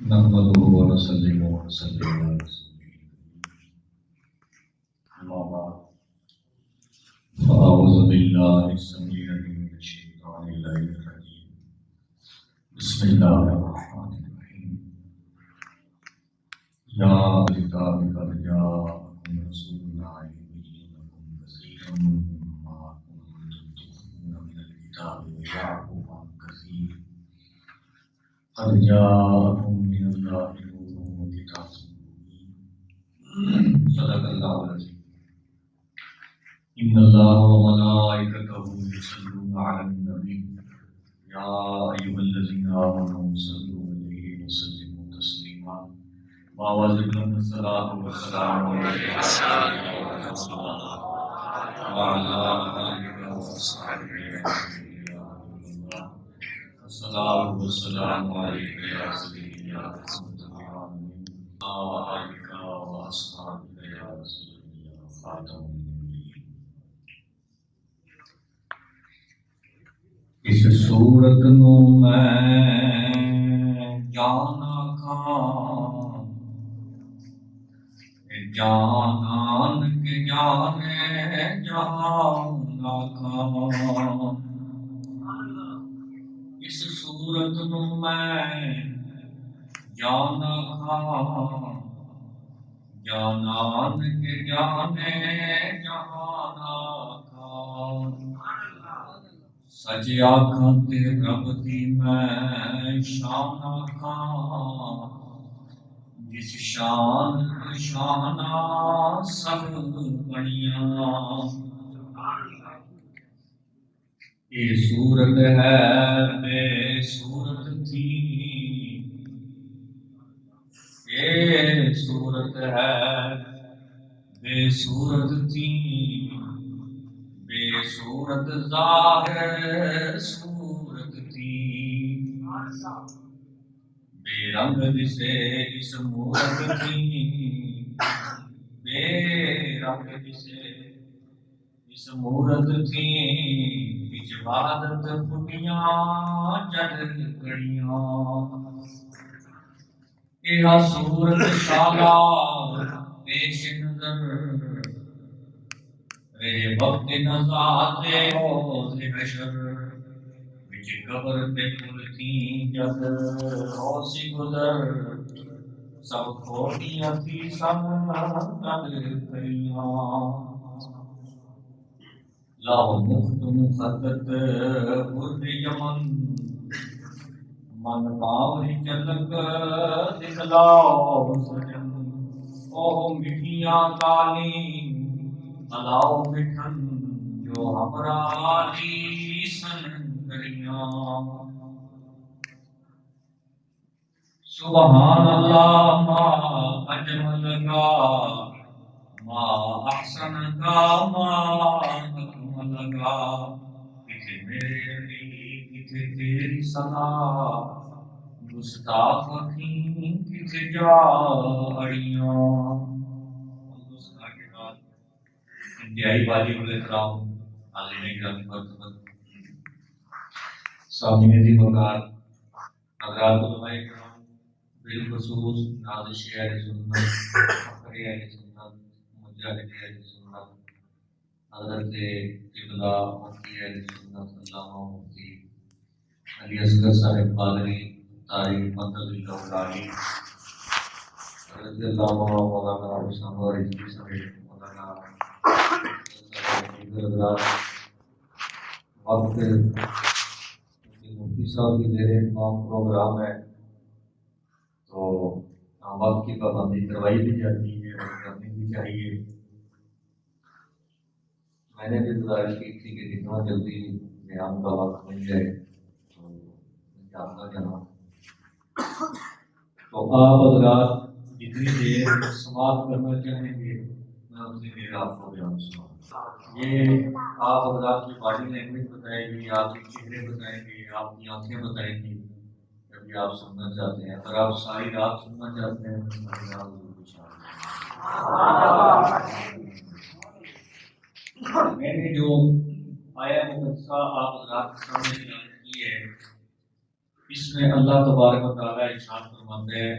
نحمده ونصلي ونسلم على رسوله أما بعد فأعوذ بالله السميع العليم من الشيطان اللعين الرجيم بسم الله الرحمن الرحيم يا أهل الكتاب قد جاءكم رسولنا يبين لكم كثيرا مما كنتم تخفون من الكتاب ويعفو عن كثير قد جاءكم من الله نور وكتاب مبين صدق الله العظيم إن الله وملائكته يصلون على النبي يا أيها الذين آمنوا صلوا عليه وسلموا تسليما ما وزن الصلاة والسلام عليك وعلى آلك وصحبه الصلاة والسلام عليك يا سيدي يا رحمة العالمين وآلك وأصحابك يا سيدي يا خاتم النبيين. اس صورت نو میں جانا کھان جانان کے جانے جانا کھان اس صورت نو میں جانا کھان جانان کے جانے جانا کھان سچ آکھاں تے رب دی میں شان آکھاں جس شان شانہ سب بنیاں یہ صورت ہے بے صورت تھی یہ صورت ہے بے صورت تھی بے صورت ظاہر صورت تھی بے رنگ جسے اس مورت تھی بے رنگ جسے اس مورت تھی بچ عبادت پھٹیاں جڑ کڑیاں یہ صورت شالا پیش نظر رہے وقت نزاعت روز حشر بچ قبر پہ کھلتی جب روسی گزر سب کھوٹیاں تھی سب قدر کریاں لاؤ مفت مخطط برد یمن من باوری چلک دکھلاؤ سجن اوہ مٹھیاں کالی الاؤ مٹھن جو ہماری سن کریاں سبحان اللہ ما اجمل کا ما احسن کا ما اکمل کا کتھے میری کتھے تیری صدا گستاخ اکھیں کتھے جا اڑیاں انتہائی واجب الاحترام عالمین گرامی مرتبت سامعین دی وقار حضرات علماء کرام بالخصوص نازش اہل سنت فخر اہل سنت مجاہد اہل سنت حضرت قبلہ مفتی اہل سنت علامہ مفتی علی اصغر صاحب قادری تاریخ مدد اللہ علی حضرت علامہ مولانا حسین رضوی صاحب مولانا وقت مفتی صاحب کی زیر اہتمام پروگرام ہے تو وقت کی پابندی کروائی بھی جاتی ہے اور کرنی بھی چاہیے. میں نے بھی گزارش کی تھی کہ جتنا جلدی بیان کا وقت مل جائے تو جاننا جانا. تو آپ حضرات جتنی دیر سماعت کرنا چاہیں گے میں اتنی دیر آپ کو بیان سناؤں. یہ آپ حضرات کی باڈی لینگویج بتائے گی، آپ کے چہرے بتائیں گے، آپ کی آنکھیں بتائیں گی جب آپ سننا چاہتے ہیں. اگر آپ ساری رات سننا چاہتے ہیں تو ساری رات ضرور میں نے جو آیا مقدسہ آپ حضرات کے سامنے بیان کی ہے اس میں اللہ تبارک و تعالیٰ ارشاد فرماتے ہیں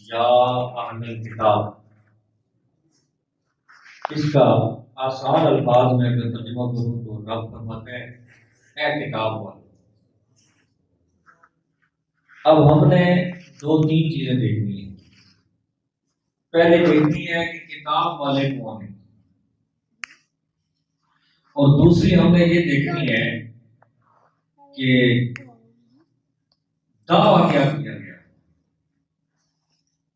یا اہل الکتاب. اس کا آسان الفاظ میں اگر ترجمہ کروں تو رب فرماتے ہیں اے کتاب والے. اب ہم نے دو تین چیزیں دیکھنی ہیں. پہلے دیکھنی ہے کہ کتاب والے کون ہیں، اور دوسری ہم نے یہ دیکھنی ہے کہ دعویٰ کیا کیا گیا،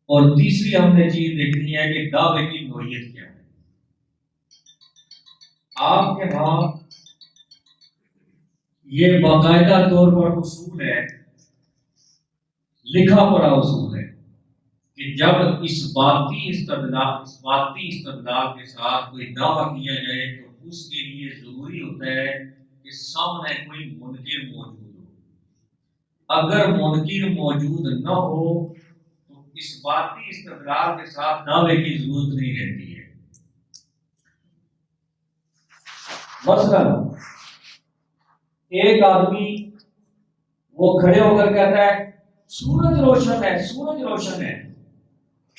اور تیسری ہم نے چیز دیکھنی ہے کہ دعوے کی نوعیت کیا ہے. آپ کے ہاں یہ باقاعدہ طور پر اصول ہے، لکھا پڑا اصول ہے کہ جب اس باتی استدلال کے ساتھ کوئی دعویٰ کیا جائے تو اس کے لیے ضروری ہوتا ہے کہ سامنے کوئی منکر موجود ہو. اگر منکر موجود نہ ہو تو اس باتی استدلال کے ساتھ دعوے کی ضرورت نہیں رہتی ہے. مثلا ایک آدمی وہ کھڑے ہو کر کہتا ہے سورج روشن ہے، سورج روشن ہے.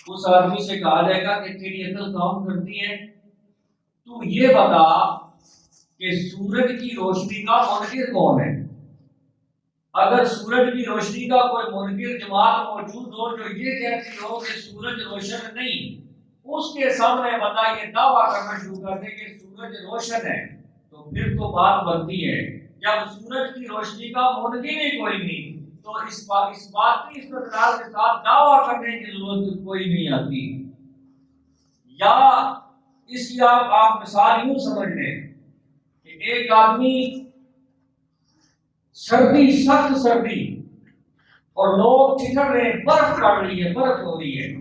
اس آدمی سے کہا جائے گا کہ تیری عقل کام کرتی ہے، تو یہ بتا کہ سورج کی روشنی کا منکر کون ہے. اگر سورج کی روشنی کا کوئی منکر جماعت موجود ہو جو یہ کہتی ہو کہ سورج روشن نہیں، اس کے سامنے بتا یہ دعویٰ کرنا شروع کر دے کہ سورج روشن ہے، تو پھر تو بات بنتی ہے. جب سورج کی روشنی کا منکر ہی کوئی نہیں تو اس بات کی استدلال کے ساتھ دعویٰ کرنے کی ضرورت کوئی نہیں آتی. یا اس کی آپ مثال یوں سمجھ لیں کہ ایک آدمی سردی، سخت سردی، اور لوگ ٹھٹر رہے ہیں، برف پڑ رہی ہے، برف ہو رہی ہے،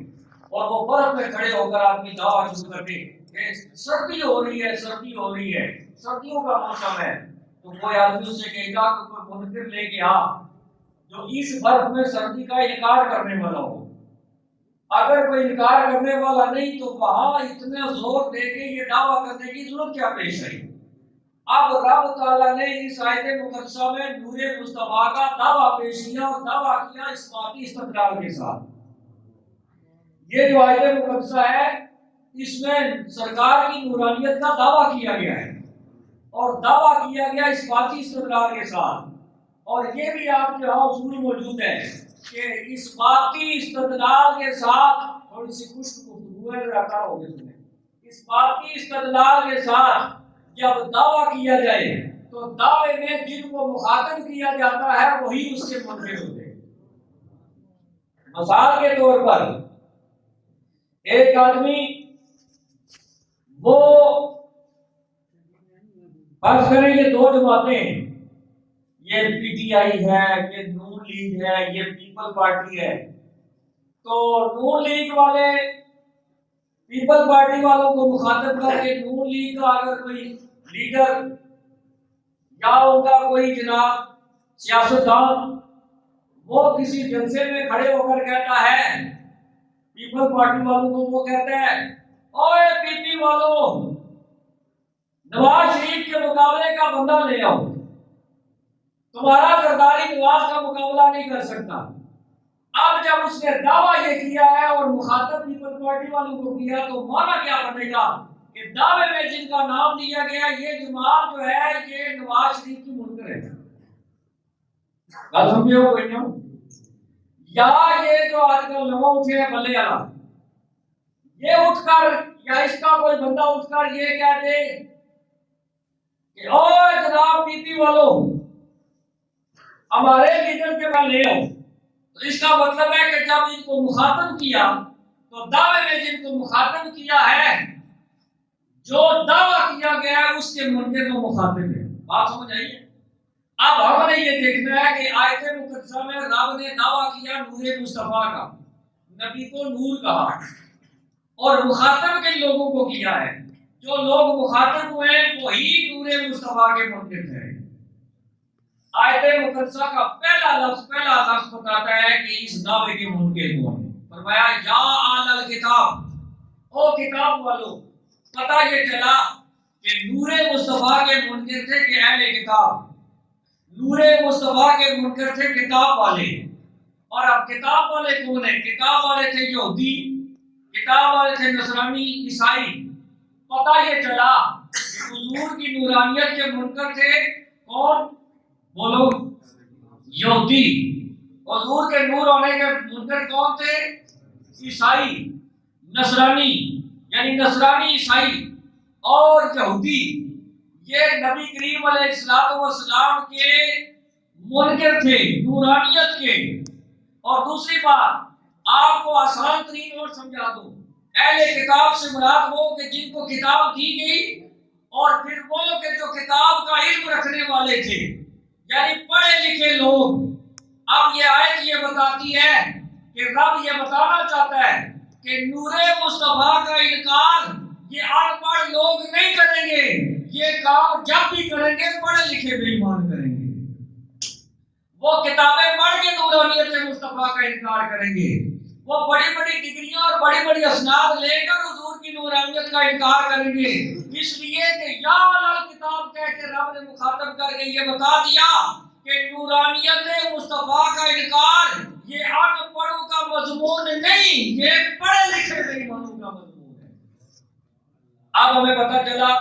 اور وہ برف میں کھڑے ہو کر آدمی دعویٰ شروع کرتے کہ سردی ہو رہی ہے، سردی ہو رہی ہے، سردیوں کا موسم ہے. تو کوئی آدمی اس سے کہے گا کہ کوئی منکر لے کے آ جو اس برف میں سردی کا انکار کرنے والا ہو. اگر کوئی انکار کرنے والا نہیں تو وہاں اتنے زور دے کے یہ دعویٰ کرنے کی ضرورت کیا پیش آئی. اب رب تعالیٰ نے اس آیت مقدسہ میں نور مصطفیٰ کا دعویٰ پیش کیا اور دعویٰ کیا اس باتی استدلال کے ساتھ. یہ جو آیت مقدسہ ہے اس میں سرکار کی نورانیت کا دعویٰ کیا گیا ہے اور دعویٰ کیا گیا اس باتی استدلال کے ساتھ. اور یہ بھی آپ کے یہاں اصول موجود ہے کہ اس باتی استدلال کے ساتھ تھوڑی سی خشک گفتگو ہے، اس باتی استدلال کے ساتھ جب دعویٰ کیا جائے تو دعوے میں جن کو مخاطب کیا جاتا ہے وہی اس کے منکر ہوتے ہیں. مثال کے طور پر ایک آدمی وہ فرض کریں یہ دو جماعتیں ہیں، یہ پی ٹی آئی ہے، یہ نون لیگ ہے، یہ پیپل پارٹی ہے. تو نون لیگ والے پیپل پارٹی والوں کو مخاطب کر کے نون لیگ کا اگر کوئی لیڈر یا ان کا کوئی جناب سیاستدان وہ کسی جلسے میں کھڑے ہو کر کہتا ہے پیپل پارٹی والوں کو، وہ کہتے ہیں اوے پی پی والوں نواز شریف کے مقابلے کا بندہ لے آؤ، تمہارا زرداری نواز کا مقابلہ نہیں کر سکتا. اب جب اس نے دعویٰ یہ کیا ہے اور مخاطب پیپل پارٹی والوں کو کیا تو مانا کیا بنے گا کہ دعوے میں جن کا نام دیا گیا یہ جماعت جو ہے یہ نواز شریف کی منکر ہے. سمجھے ہو کوئی نہ؟ یا یہ جو آج کل لوگ اٹھے ہیں بلے والا، یہ اٹھ کر یا اس کا کوئی بندہ اٹھ کر یہ کہہ دے کہ او جناب پی پی والوں ہمارے لیڈر کے بعد لے آؤ. تو اس کا مطلب ہے کہ جب ان کو مخاطب کیا تو دعوے میں جن کو مخاطب کیا ہے جو دعویٰ کیا گیا ہے اس کے منکر کو مخاطب ہے. بات سمجھ آئی ہے؟ اب ہم نے یہ دیکھنا ہے کہ آیت مقدسہ میں رب نے دعویٰ کیا نور مصطفیٰ کا، نبی کو نور کہا، اور مخاطب کن لوگوں کو کیا ہے؟ جو لوگ مخاطب ہوئے وہی نور مصطفیٰ کے منکر تھے. آیت مقدسہ کا پہلا لفظ بتاتا ہے کہ اس دعوے کے منکر کون ہیں. فرمایا یا اہل الکتاب، او کتاب والو. پتہ یہ چلا کہ نور مصطفیٰ کے منکر تھے کہ اہل کتاب. نور مصطفیٰ کے منکر تھے کتاب والے. اور اب کتاب والے کون ہیں؟ کتاب والے تھے یہودی، کتاب والے تھے نصرانی، عیسائی. پتہ یہ چلا کہ حضور کی نورانیت کے منکر تھے کون؟ بولو، یہودی. حضور کے نور ہونے کے منکر کون تھے؟ عیسائی، نصرانی، یعنی نصرانی، عیسائی اور یہودی. یہ نبی کریم علیہ السلام کے منکر تھے نورانیت کے. اور دوسری بات آپ کو آسان ترین اور سمجھا دوں، اہل کتاب سے مراد وہ کہ جن کو کتاب دی گئی، اور پھر وہ کہ جو کتاب کا علم رکھنے والے تھے، یعنی پڑھے لکھے لوگ. اب یہ آیت یہ بتاتی ہے کہ رب یہ بتانا چاہتا ہے کہ نور مصطفیٰ کا انکار یہ ان پڑھ لوگ نہیں کریں گے. یہ کام جب بھی کریں گے پڑھے لکھے بے ایمان کریں گے. وہ کتابیں پڑھ کے نورانیت مصطفیٰ کا انکار کریں گے. وہ بڑی بڑی ڈگریاں اور بڑی بڑی اسناد لے کر حضور کی نورانیت کا انکار کریں گے. اس لیے کہ یا لل کتاب کہہ کے رب نے مخاطب کر کے یہ بتا دیا کہ نورانیت مصطفیٰ کا انکار یہ ان پڑھوں کا مضمون نہیں، یہ پڑھے لکھے بے ایمانوں کا مضمون ہے. اب ہمیں پتہ چلا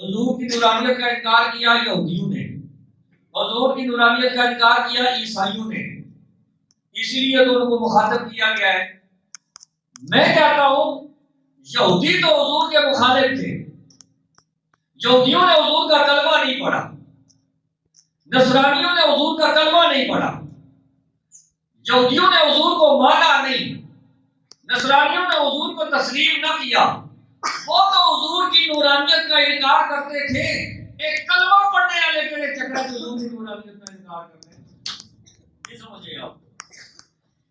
حضور کی نورانیت کا انکار کیا یہودیوں نے، حضور کی نورانیت کا انکار کیا عیسائیوں نے، اسی لیے تو ان کو مخاطب کیا گیا ہے. میں کہتا ہوں یہودی تو حضور کے مخالف تھے. یہودیوں نے حضور کا کلمہ نہیں پڑھا، نصرانیوں نے حضور کا کلمہ نہیں پڑھا. یہودیوں نے حضور کو مانا نہیں، نصرانیوں نے حضور کو تسلیم نہ کیا. وہ تو حضور کی نورانیت کا انکار کرتے تھے. ایک کلمہ پڑھنے والے کے چکر سے حضور کی نورانیت کا انکار کرتے ہیں. یہ سمجھے آپ،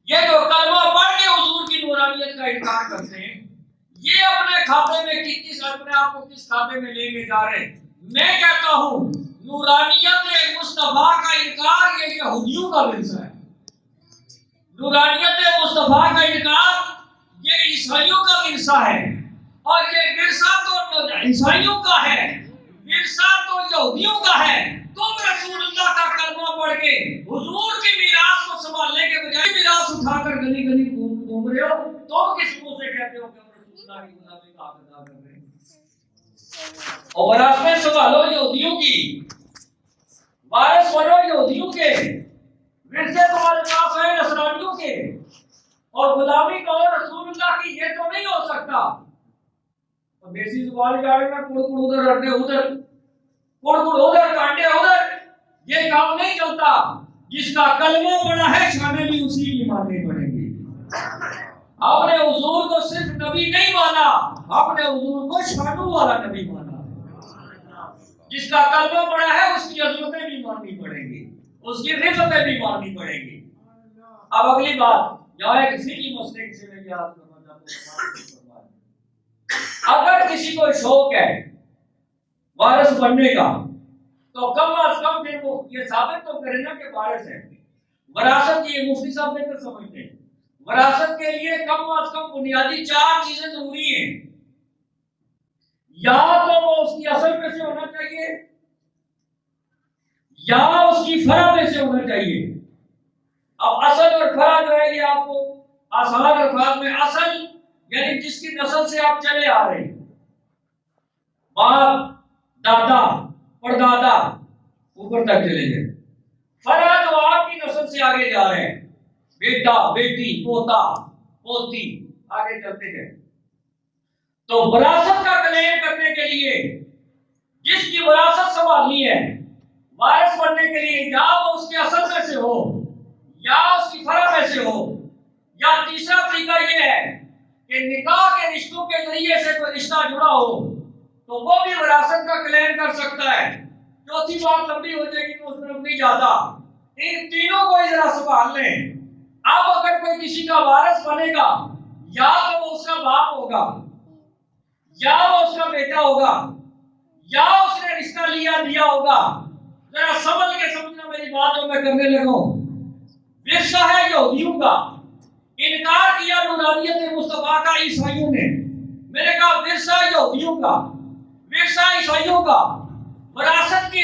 یہ جو کلمہ پڑھ کے حضور کی نورانیت کا انکار کرتے ہیں، یہ اپنے کھاتے میں کس اپنے آپ کو کس کھاتے میں لے کے جا رہے ہیں. میں کہتا ہوں نورانیت مصطفیٰ کا انکار یہ یہودیوں کا ورثہ ہے. نورانیت مصطفیٰ کا انکار یہ عیسائیوں کا ورثہ ہے. اور یہ ورثہ تو عیسائیوں کا ہے، ورثہ تو یہودیوں کا ہے. تم رسول اللہ کا کلمہ پڑھ کے حضور کی میراث کو سنبھالنے کے بجائے میراث اٹھا کر گلی گلی گھوم رہے ہو. تم کس منہ سے کہتے ہو کہ ہم رسول اللہ کی غلامی کا حق ادا کر رہے ہیں؟ اور وراثت میں سنبھالو یہودیوں کی، وارث بنو یہودیوں کے، ورثے تمہارے پاس ہے نصرانیوں کے. اور غلامی کہو رسول اللہ کی، یہ تو نہیں ہو سکتا. دیسی زبان جا رہے ہیں کڑ کڑ ادھر رکھنے ادھر، کڑ کڑ ادھر کانٹے ادھر. یہ کام نہیں چلتا. جس کا کلمہ پڑا ہے شانے بھی اسی کی ماننے پڑیں گی. آپ نے حضور کو صرف نبی نہیں مانا، آپ نے حضور کو شانوں والا نبی مانا. جس کا کلمہ پڑا ہے اس کی عظمتیں بھی ماننی پڑیں گی، اس کی رفتیں بھی ماننی پڑیں گی. اب اگلی بات یہاں کسی کی مسئلے سے میں یاد کرنا چاہتا ہوں. اگر کسی کو شوق ہے وارث بننے کا تو کم از کم پھر وہ یہ ثابت تو کرے نا کہ وارث ہے. وراثت کی مفتی صاحب نے تو سمجھتے ہیں وراثت کے لیے کم از کم بنیادی 4 چیزیں ضروری ہیں. یا تو وہ اس کی اصل میں سے ہونا چاہیے، یا اس کی فرع میں سے ہونا چاہیے. اب اصل اور فرع جو ہے یہ آپ کو آسان الفاظ میں، اصل یعنی جس کی نسل سے آپ چلے آ رہے ہیں، باپ دادا پردادا اوپر تک چلے گئے. فرع جو آپ کی نسل سے آگے جا رہے ہیں، بیٹا بیٹی پوتا پوتی آگے چلتے گئے. تو وراثت کا کلیم کرنے کے لیے جس کی وراثت سنبھالنی ہے وارث بننے کے لیے، یا وہ اس کے اصل میں سے ہو یا اس کی فرع میں سے ہو، یا تیسرا طریقہ یہ ہے کہ نکاح کے رشتوں کے ذریعے سے کوئی رشتہ جڑا ہو تو وہ بھی وراثت کا کلیم کر سکتا ہے. چوتھی بات لمبی ہو جائے گی تو اس میں نہیں جاتا. ان تینوں کو ذرا سنبھال لیں. اب اگر کوئی کسی کا وارث بنے گا، یا تو وہ اس کا باپ ہوگا، یا وہ اس کا بیٹا ہوگا، یا اس نے رشتہ دیا ہوگا. ذرا سمجھ کے سمجھنا میری بات جو میں کرنے لگا ہوں. ورثہ ہے یہودیوں کا، انکار کیا نورانیت مصطفیٰ کا عیسائیوں نے. میں نے کہا ورثہ یہودیوں کا، ورثہ عیسائیوں کا. وراثت کی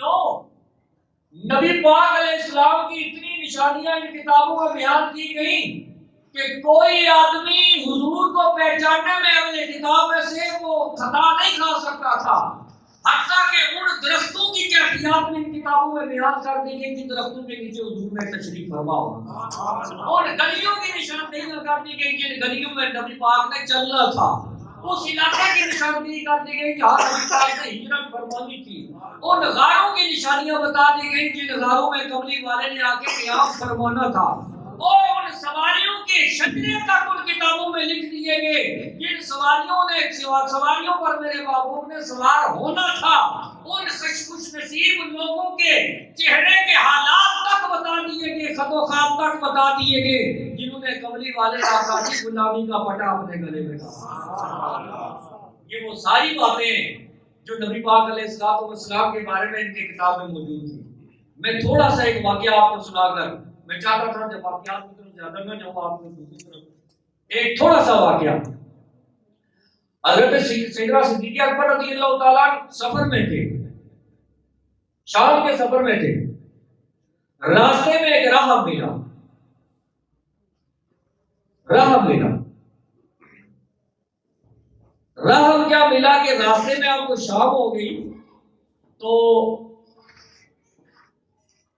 کیوں؟ نبی پاک علیہ السلام کی اتنی نشانیاں ان کتابوں میں بیان کی گئی کہ کوئی آدمی حضور کو پہچاننے میں اپنے کتاب میں سے وہ خطا نہیں کھا سکتا تھا، حتیٰ کہ ان درختوں کی کیفیات میں ان کتابوں میں بیان کر دی گئی کہ درختوں کے نیچے حضور میں تشریف فرما ہوگا، اور گلیوں کی نشاندہی کر دی گئی کہ گلیوں میں نبی پاک نے چلنا تھا، اس علاقے کی نشاندہی کر دی گئی جہاں نبی پاک نے ہجرت فرمانی تھی، ان غاروں کی نشانیاں بتا دی گئی جن غاروں میں کملی والے نے آ کے قیام فرمانا تھا، اور ان سواریوں کے شجرے تک ان کتابوں میں لکھ دیے گئے جن سواریوں پر میرے محبوب نے سوار ہونا تھا، ان خوش نصیب لوگوں کے چہرے کے حالات تک بتا دیے گئے، خط و خط تک بتا دیے گئے جنہوں نے کملی والے آقا کی غلامی کا پٹا اپنے گلے میں ڈالا۔ یہ وہ ساری باتیں جو نبی پاک علیہ السلام کے بارے میں ان کی کتاب میں موجود تھی۔ میں تھوڑا سا ایک واقعہ آپ کو سنا کر، میں چاہتا تھا جب واقعات کی طرف زیادہ نہ جاؤں، آپ کو دوسری طرف ایک تھوڑا سا واقعہ۔ حضرت سیدنا صدیق اکبر رضی اللہ تعالیٰ سفر میں تھے، شام کے سفر میں تھے، راستے میں ایک راہب ملا، راہب کیا ملا کہ راستے میں آپ کو شام ہو گئی تو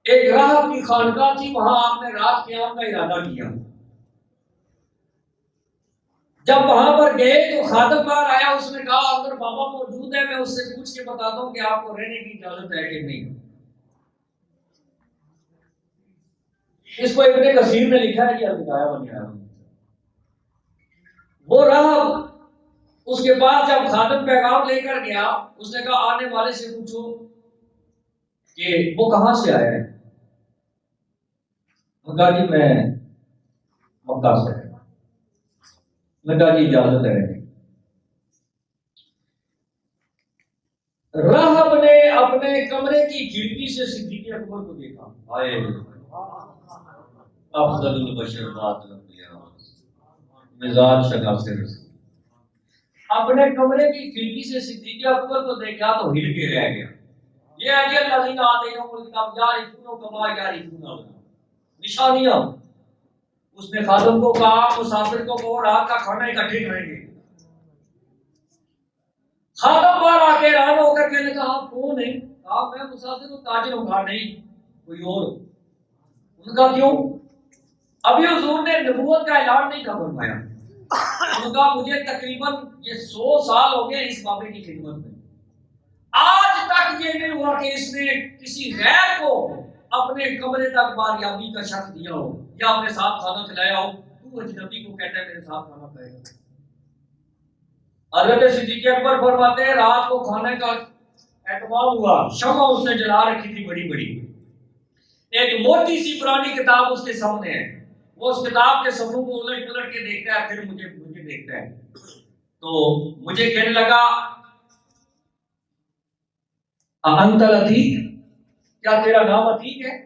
ایک راہب کی خانقاہ تھی، وہاں آپ نے رات قیام کا ارادہ کیا۔ جب وہاں پر گئے تو خادم باہر آیا، اس نے کہا اندر بابا موجود ہے، میں اس سے پوچھ کے بتاتا ہوں کہ آپ کو رہنے کی اجازت ہے کہ نہیں۔ اس کو ابن کثیر نے لکھا ہے کہ البدایہ والنہایہ۔ وہ راہب اس کے بعد جب خادم پیغام لے کر گیا، اس نے کہا آنے والے سے پوچھو کہ وہ کہاں سے آیا ہے۔ کہا جی میں مکہ سے آیا۔ میں کہا جی اجازت ہے۔ راہب نے اپنے کمرے کی کھڑکی سے صدیق اکبر کو دیکھا، آئے افضل البشر ذات الانبیاء مزاج شگاف سے رسول، اپنے کمرے کی کھڑکی سے صدیق اکبر کو دیکھا تو ہل کے رہ گیا۔ یہ ہے الذین آتیناہم الکتاب یعرفونہ کما یعرفون ابناءہم، نشانیاں۔ اس نے خادم کو کہا مسافر کو کہو رات کا کھانا اکٹھے کریں گے۔ خادم باہر آ کے حیران ہو کر کہنے کہا آپ کون ہیں؟ کہا میں مسافر ہوں، تاجر ہوں۔ کہا نہیں کوئی اور۔ ان کا کیوں؟ ابھی حضور نے نبوت کا اعلان نہیں تھا فرمایا۔ ان کا مجھے تقریباً یہ 100 سال ہو گئے اس بابے کی خدمت میں، آج تک یہ نہیں ہوا کہ اس نے کسی غیر کو اپنے کمرے تک باریابی کا شرط دیا ہو یا اپنے ساتھ کھانا کھلایا ہو۔ تو اجنبی کو کہتا ہے میرے ساتھ کھانا کھائے گا۔ حضرت صدیق اکبر فرماتے ہیں رات کو کھانے کا اہتمام ہوا، شمع اس نے جلا رکھی تھی بڑی بڑی، ایک موٹی سی پرانی کتاب اس کے سامنے ہے، وہ اس کتاب کے صفحوں کو الٹ پلٹ کے دیکھتا ہے، پھر مجھے دیکھتا ہے تو مجھے کہنے لگا انت لطیف، کیا تیرا نام عتیق ہے؟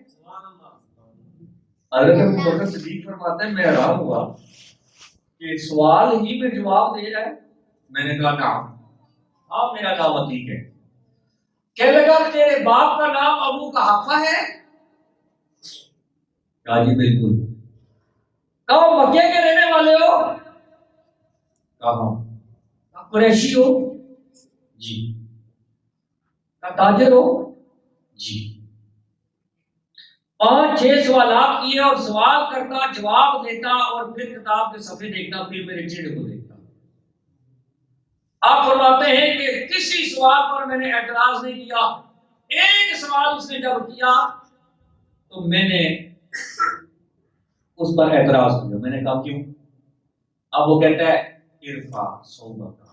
حضرت ابوبکر صدیق فرماتے ہیں میں حیران ہوا کہ سوال ہی میں جواب دے رہا ہے۔ میں نے کہا نعم، ہاں میرا نام عتیق ہے۔ کہنے لگا تیرے باپ کا نام ابو قحافہ ہے؟ کہا جی بالکل۔ کہا مکے کے رہنے والے ہو؟ کہا قریشی ہو؟ جی۔ کہا تاجر ہو؟ جی۔ 5-6 سوالات کیے اور سوال کرتا جواب دیتا اور پھر کتاب کے صفحے دیکھتا، پھر میرے چہرے کو دیکھتا۔ آپ فرماتے ہیں کہ کسی سوال پر میں نے اعتراض نہیں کیا، ایک سوال اس نے جب کیا تو میں نے اس پر اعتراض کیا۔ میں نے کہا کیوں؟ اب وہ کہتا ہے ارفع صوبک،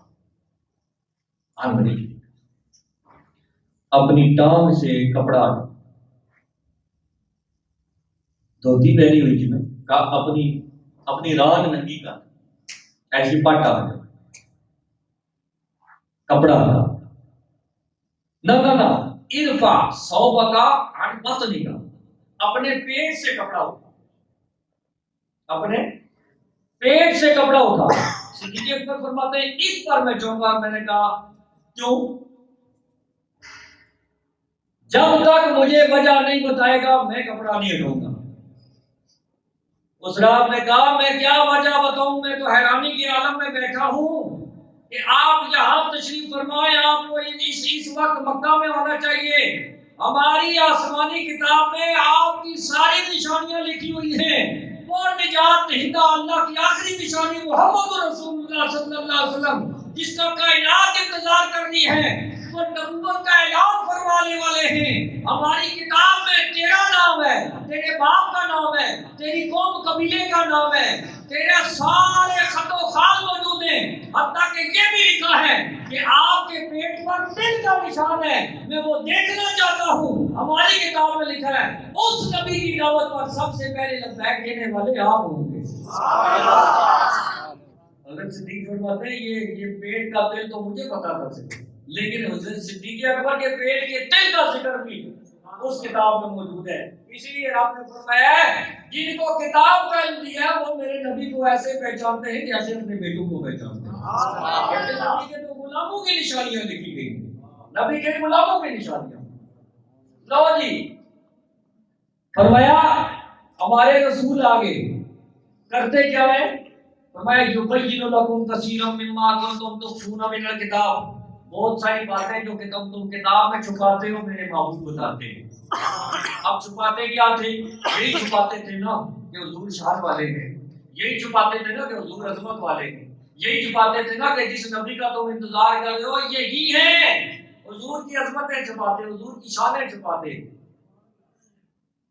اپنی ٹانگ سے کپڑا، دھوتی پہنی ہوئی تھی نا، کہا اپنی ران ننگی کا، ایسی پٹ آ گیا، کپڑا تھا۔ نہ ارفع صوبک عن بطنک، اپنے پیٹ سے کپڑا اٹھا، اپنے پیٹ سے کپڑا اٹھا۔ صدیق اکبر فرماتے ہیں اس پر میں چونکا۔ میں نے کہا کیوں؟ جب تک مجھے وجہ نہیں بتائے گا میں کپڑا نہیں ہٹاؤں گا۔ اس رات نے کہا میں کیا وجہ بتاؤں، میں تو حیرانی کے عالم میں بیٹھا ہوں کہ آپ یہاں تشریف فرمائیں، آپ کو اس وقت مکہ میں ہونا چاہیے، ہماری آسمانی کتاب میں آپ کی ساری نشانیاں لکھی ہوئی ہیں، وہ نجات دہندہ اللہ کی آخری نشانی محمد رسول اللہ صلی اللہ علیہ وسلم جس کا کائنات انتظار کرنی ہے، وہ نبوت کا اعلان فرمانے والے ہیں۔ ہماری کتاب میں تیرا نام ہے، تیرے باپ کا نام ہے، تیری قوم قبیلے کا نام ہے، تیرے سارے خط و خال موجود ہیں، حتیٰ کہ یہ بھی لکھا ہے کہ آپ کے پیٹ پر تل کا نشان ہے، میں وہ دیکھنا چاہتا ہوں۔ ہماری کتاب میں لکھا ہے اس نبی کی دعوت پر سب سے پہلے لبیک کہنے والے آپ ہوں گے۔ حضرت صدیق فرماتے ہیں یہ پیٹ کا تل تو مجھے پتا تھا، لیکن حضرت صدیق اکبر کے پیٹ کے تل کا ذکر بھی اس کتاب میں موجود ہے۔ اسی لیے آپ نے فرمایا ہے جن کو کتاب کا علم دیا وہ میرے نبی کو ایسے پہچانتے ہیں جیسے اپنے بیٹوں کو پہچانتے ہیں۔ نبی کے تو غلاموں کی نشانیاں لکھی گئی، نبی کے غلاموں کی نشانیاں۔ لو جی، فرمایا ہمارے رسول آگے کرتے کیا ہے؟ فرمایا یبین لکم کثیرا مما کنتم تخفون من الکتاب، بہت ساری باتیں جو کہ تم کتاب میں چھپاتے ہو میرے محبوب بتاتے ہیں۔ اب چھپاتے کیا تھے؟ یہی چھپاتے تھے نا کہ حضور شان والے ہیں، یہی چھپاتے تھے نا کہ حضور عظمت والے ہیں، یہی چھپاتے تھے نا کہ جس نبی کا تم انتظار کر رہے ہو یہی ہے۔ حضور کی عظمتیں چھپاتے، حضور کی شانیں چھپاتے۔